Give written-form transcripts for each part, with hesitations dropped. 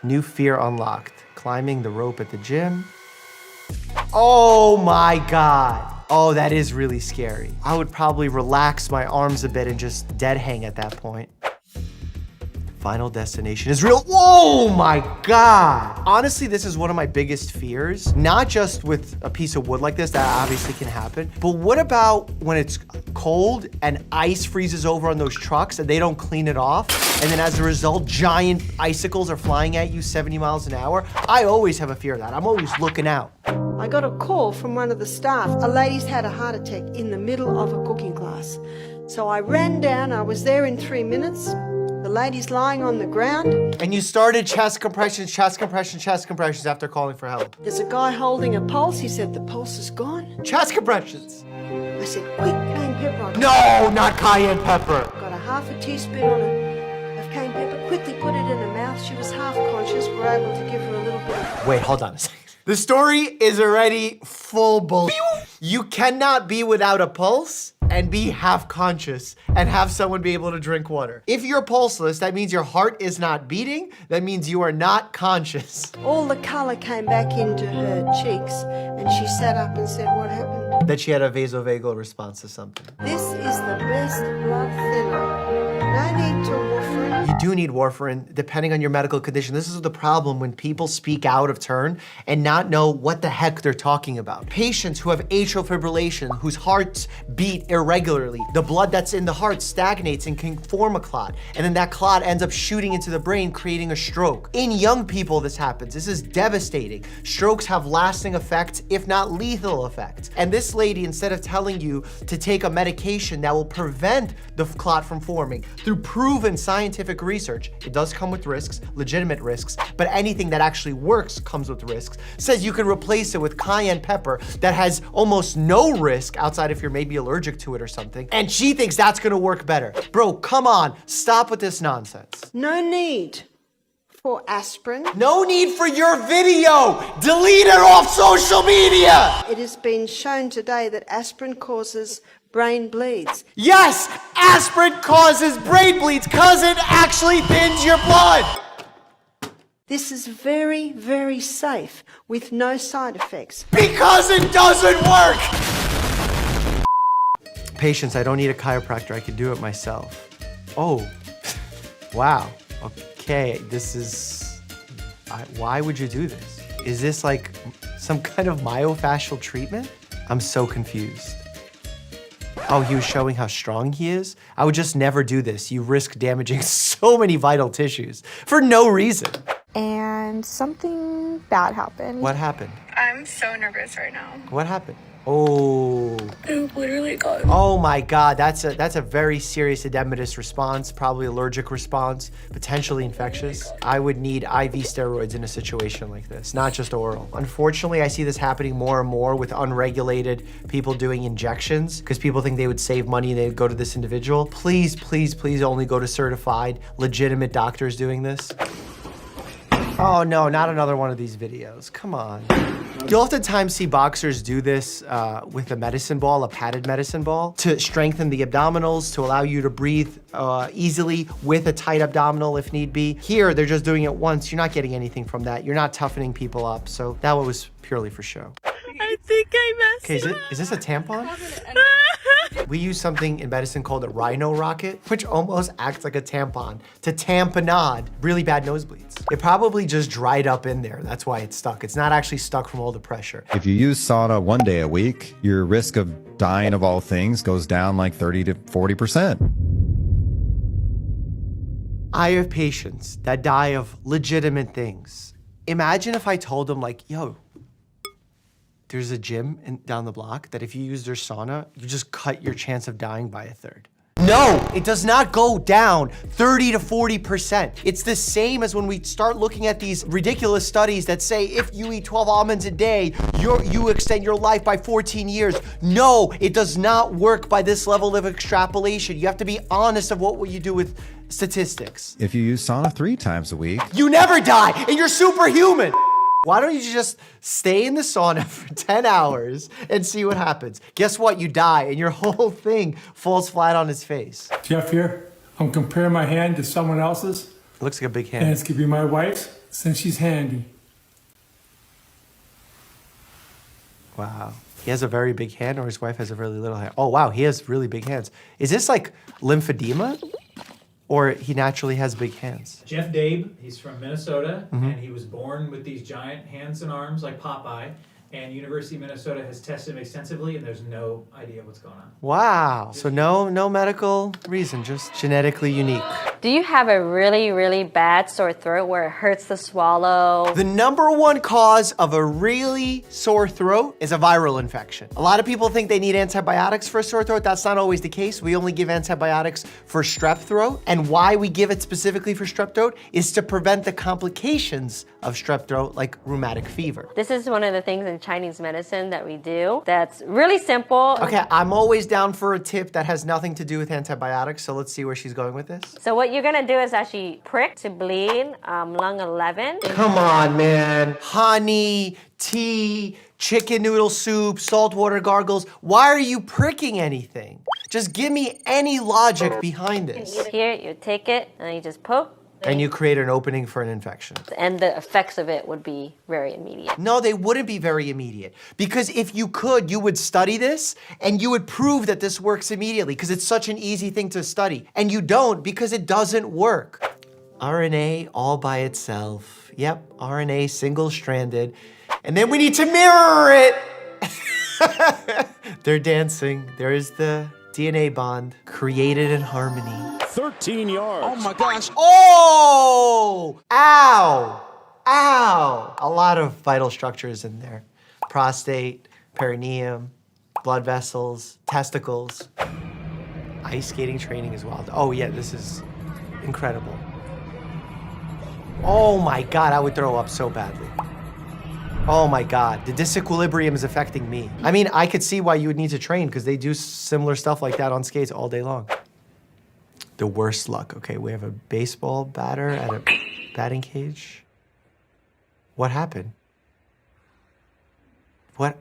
New fear unlocked. Climbing the rope at the gym. Oh my God. Oh, that is really scary. I would probably relax my arms a bit and just dead hang at that point. Final destination is real. Whoa, my God. Honestly, this is one of my biggest fears. Not just with a piece of wood like this, that obviously can happen, but what about when it's cold and ice freezes over on those trucks and they don't clean it off? And then as a result, giant icicles are flying at you 70 miles an hour. I always have a fear of that. I'm always looking out. I got a call from one of the staff. A lady's had a heart attack in the middle of a cooking class. So I ran down, I was there in 3 minutes. The lady's lying on the ground. And you started chest compressions after calling for help. There's a guy holding a pulse. He said the pulse is gone. Chest compressions. I said, quick, cayenne pepper. No, not cayenne pepper. Got a half a teaspoon of cayenne pepper, quickly put it in her mouth. She was half conscious. We're able to give her a little bit of... Wait, hold on a second. The story is already full bullshit. You cannot be without a pulse and be half conscious and have someone be able to drink water. If you're pulseless, that means your heart is not beating. That means you are not conscious. All the color came back into her cheeks, and she sat up and said, what happened? That she had a vasovagal response to something. This is the best blood thinner. No need to warfarin. You do need warfarin, depending on your medical condition. This is the problem when people speak out of turn and not know what the heck they're talking about. Patients who have atrial fibrillation, whose hearts beat irregularly, the blood that's in the heart stagnates and can form a clot, and then that clot ends up shooting into the brain, creating a stroke. In young people, this happens. This is devastating. Strokes have lasting effects, if not lethal effects. And this lady, instead of telling you to take a medication that will prevent the clot from forming through proven scientific research, it does come with risks, legitimate risks, but anything that actually works comes with risks, says you can replace it with cayenne pepper that has almost no risk outside if you're maybe allergic to it or something, and she thinks that's gonna work better. Bro, come on, stop with this nonsense. No need for aspirin. No need for your video! Delete it off social media! It has been shown today that aspirin causes brain bleeds. Yes, aspirin causes brain bleeds because it actually thins your blood. This is very, very safe with no side effects. Because it doesn't work! Patience, I don't need a chiropractor, I can do it myself. Oh, wow, okay, this is, why would you do this? Is this like some kind of myofascial treatment? I'm so confused. Oh, he was showing how strong he is? I would just never do this. You risk damaging so many vital tissues for no reason. And something bad happened. What happened? I'm so nervous right now. What happened? Oh. It literally got... Oh my God, that's a very serious edematous response, probably allergic response, potentially infectious. I would need IV steroids in a situation like this, not just oral. Unfortunately, I see this happening more and more with unregulated people doing injections because people think they would save money and they'd go to this individual. Please, please, please only go to certified, legitimate doctors doing this. Oh no, not another one of these videos. Come on. You'll oftentimes see boxers do this with a medicine ball, a padded medicine ball, to strengthen the abdominals, to allow you to breathe easily with a tight abdominal if need be. Here, they're just doing it once. You're not getting anything from that. You're not toughening people up. So that one was purely for show. I think I messed Okay, is this a tampon? We use something in medicine called a rhino rocket, which almost acts like a tampon to tamponade really bad nosebleeds. It probably just dried up in there. That's why it's stuck. It's not actually stuck from all the pressure. If you use sauna 1 day a week, your risk of dying of all things goes down like 30 to 40%. I have patients that die of legitimate things. Imagine if I told them like, yo, there's a gym down the block that if you use their sauna, you just cut your chance of dying by 1/3. No, it does not go down 30 to 40%. It's the same as when we start looking at these ridiculous studies that say if you eat 12 almonds a day, you extend your life by 14 years. No, it does not work by this level of extrapolation. You have to be honest of what you do with statistics. If you use sauna 3 times a week, You never die, and you're superhuman. Why don't you just stay in the sauna for 10 hours and see what happens? Guess what? You die, and your whole thing falls flat on its face. Jeff here, I'm comparing my hand to someone else's, It looks like a big and hand. it's gonna be my wife's. since she's handy. Wow. He has a very big hand, or his wife has a really little hand. Oh, wow, he has really big hands. Is this like lymphedema? Or he naturally has big hands? Jeff Dabe, he's from Minnesota, and he was born with these giant hands and arms like Popeye. And University of Minnesota has tested him extensively, and there's no idea what's going on. Wow. So no medical reason, just genetically unique. Do you have a really, really bad sore throat where it hurts to swallow? The number one cause of a really sore throat is a viral infection. A lot of people think they need antibiotics for a sore throat. That's not always the case. We only give antibiotics for strep throat. And why we give it specifically for strep throat is to prevent the complications of strep throat, like rheumatic fever. This is one of the things in Chinese medicine that we do that's really simple. Okay, I'm always down for a tip that has nothing to do with antibiotics, so let's see where she's going with this. So what you're gonna do is actually prick to bleed lung 11. Come on, man. Honey, tea, chicken noodle soup, saltwater gargles. Why are you pricking anything? Just give me any logic behind this. Here, you take it and you just poke. And you create an opening for an infection. And the effects of it would be very immediate. No, they wouldn't be very immediate. Because if you could, you would study this and you would prove that this works immediately because it's such an easy thing to study. And you don't because it doesn't work. RNA all by itself. Yep, RNA single-stranded. And then we need to mirror it. They're dancing. There is the DNA bond created in harmony. 13 yards. Oh my gosh. Oh! Ow! Ow! A lot of vital structures in there. Prostate, perineum, blood vessels, testicles. Ice skating training is wild. Oh yeah, this is incredible. Oh my God, I would throw up so badly. Oh my God, the disequilibrium is affecting me. I mean, I could see why you would need to train because they do similar stuff like that on skates all day long. The worst luck. Okay, we have a baseball batter at a batting cage. What happened? What?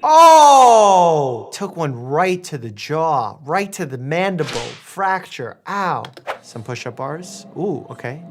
Oh! Took one right to the jaw, right to the mandible, fracture, ow. Some push-up bars. Ooh, okay.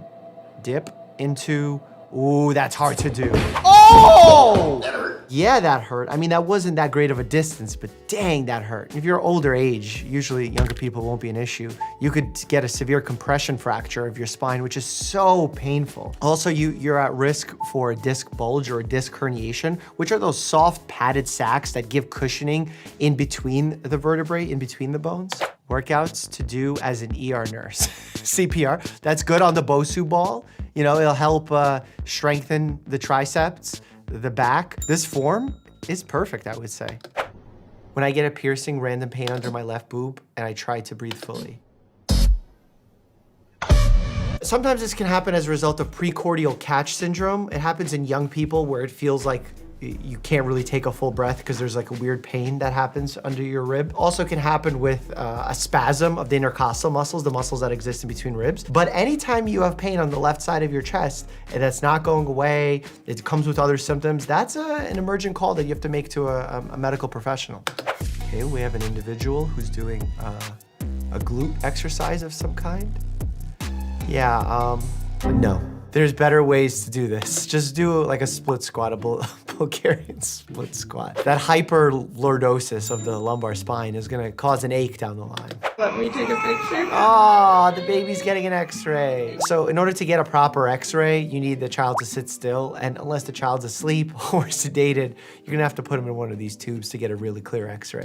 Dip into, ooh, that's hard to do. Oh! That hurt. Yeah, that hurt. I mean, that wasn't that great of a distance, but dang, that hurt. If you're older age, usually younger people won't be an issue. You could get a severe compression fracture of your spine, which is so painful. Also, you're at risk for a disc bulge or a disc herniation, which are those soft padded sacs that give cushioning in between the vertebrae, in between the bones. Workouts to do as an ER nurse. CPR, that's good on the Bosu ball. You know, it'll help strengthen the triceps, the back. This form is perfect, I would say. When I get a piercing, random pain under my left boob, and I try to breathe fully. Sometimes this can happen as a result of precordial catch syndrome. It happens in young people where it feels like you can't really take a full breath because there's like a weird pain that happens under your rib. Also can happen with a spasm of the intercostal muscles, the muscles that exist in between ribs. But anytime you have pain on the left side of your chest and that's not going away, it comes with other symptoms, that's an emergent call that you have to make to a medical professional. Okay, we have an individual who's doing a glute exercise of some kind. Yeah, no. There's better ways to do this. Just do like a split squat, a Bulgarian split squat. That hyperlordosis of the lumbar spine is gonna cause an ache down the line. Let me take a picture. Oh, the baby's getting an x-ray. So in order to get a proper x-ray, you need the child to sit still, and unless the child's asleep or sedated, you're gonna have to put him in one of these tubes to get a really clear x-ray.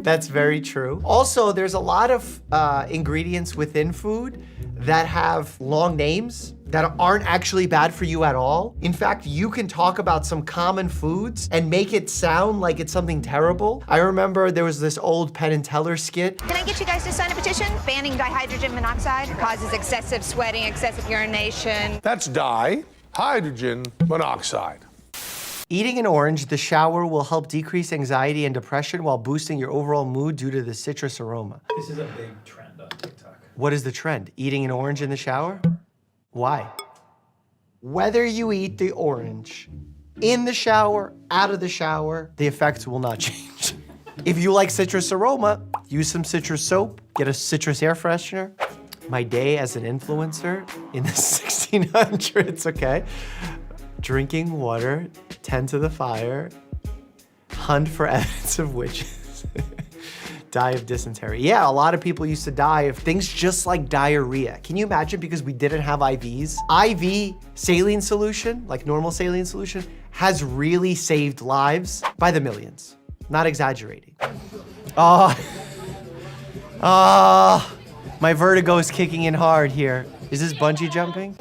That's very true. Also, there's a lot of ingredients within food that have long names that aren't actually bad for you at all. In fact, you can talk about some common foods and make it sound like it's something terrible. I remember there was this old Penn and Teller skit. Can I get you guys to sign a petition? Banning dihydrogen monoxide causes excessive sweating, excessive urination. That's dihydrogen monoxide. Eating an orange, the shower will help decrease anxiety and depression while boosting your overall mood due to the citrus aroma. This is a big trend on TikTok. What is the trend? Eating an orange in the shower? Why? Whether you eat the orange in the shower, out of the shower, the effects will not change. If you like citrus aroma, use some citrus soap get a citrus air freshener. My day as an influencer in the 1600s, okay? Drinking water, tend to the fire, hunt for evidence of witches, die of dysentery. Yeah, a lot of people used to die of things just like diarrhea. Can you imagine? Because we didn't have IVs. IV saline solution, like normal saline solution, has really saved lives by the millions. Not exaggerating. Oh, my vertigo is kicking in hard here. Is this bungee jumping?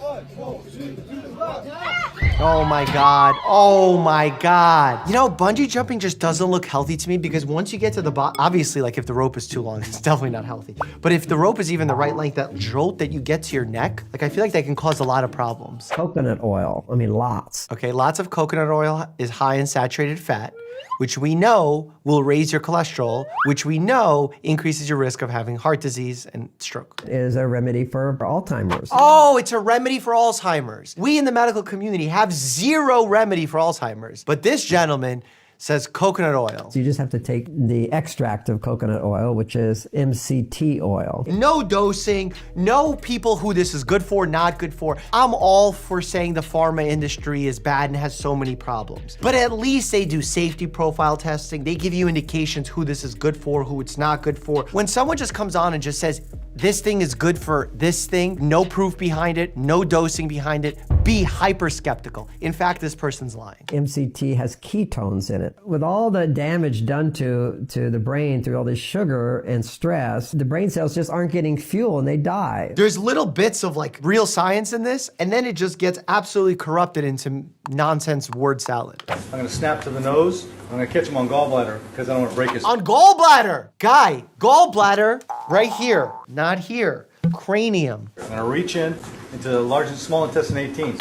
Oh my God, oh my God. You know, bungee jumping just doesn't look healthy to me because once you get to the bottom, obviously like if the rope is too long, it's definitely not healthy. But if the rope is even the right length, that jolt that you get to your neck, like I feel like that can cause a lot of problems. Coconut oil, I mean lots. Okay, lots of coconut oil is high in saturated fat, which we know will raise your cholesterol, which we know increases your risk of having heart disease and stroke. It is a remedy for Alzheimer's. Oh, it's a remedy for Alzheimer's. We in the medical community have zero remedy for Alzheimer's, but this gentleman says coconut oil. So you just have to take the extract of coconut oil, which is MCT oil. No dosing, no people who this is good for, not good for. I'm all for saying the pharma industry is bad and has so many problems. But at least they do safety profile testing. They give you indications who this is good for, who it's not good for. When someone just comes on and just says, this thing is good for this thing, no proof behind it, no dosing behind it, be hyper skeptical. In fact, this person's lying. MCT has ketones in it. With all the damage done to the brain through all this sugar and stress, the brain cells just aren't getting fuel and they die. There's little bits of like real science in this, and then it just gets absolutely corrupted into nonsense word salad. I'm gonna snap to the nose. I'm gonna catch him on gallbladder because I don't want to break his. On gallbladder! Guy, gallbladder right here, not here. Cranium. I'm gonna reach into the large and small intestine 18.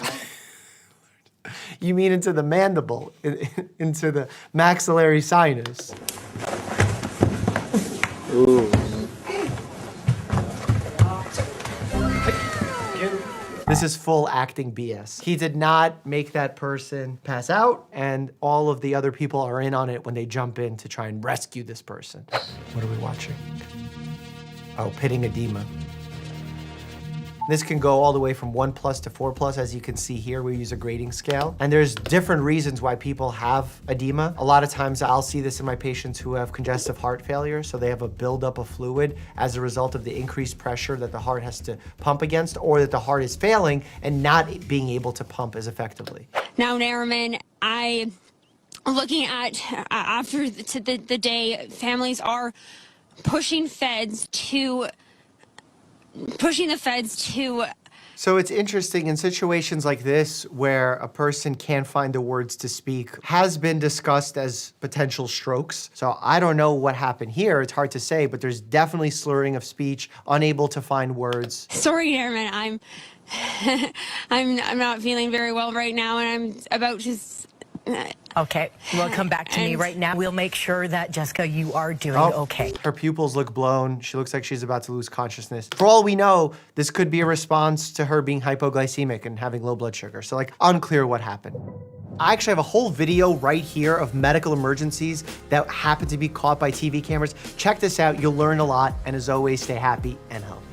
You mean into the mandible, into the maxillary sinus. Ooh. This is full acting BS. He did not make that person pass out, and all of the other people are in on it when they jump in to try and rescue this person. What are we watching? Oh, pitting edema. This can go all the way from 1+ to 4+. As you can see here, we use a grading scale. And there's different reasons why people have edema. A lot of times I'll see this in my patients who have congestive heart failure. So they have a buildup of fluid as a result of the increased pressure that the heart has to pump against, or that the heart is failing and not being able to pump as effectively. Now, Nariman, looking at after the day, families are pushing the feds to. So it's interesting in situations like this where a person can't find the words to speak, has been discussed as potential strokes. So I don't know what happened here. It's hard to say, but there's definitely slurring of speech, unable to find words. Sorry, Airman, I'm not feeling very well right now, and I'm about to. Okay, well, come back to me right now. We'll make sure that, Jessica, you are doing okay. Her pupils look blown. She looks like she's about to lose consciousness. For all we know, this could be a response to her being hypoglycemic and having low blood sugar. So like, unclear what happened. I actually have a whole video right here of medical emergencies that happen to be caught by TV cameras. Check this out, you'll learn a lot, and as always, stay happy and healthy.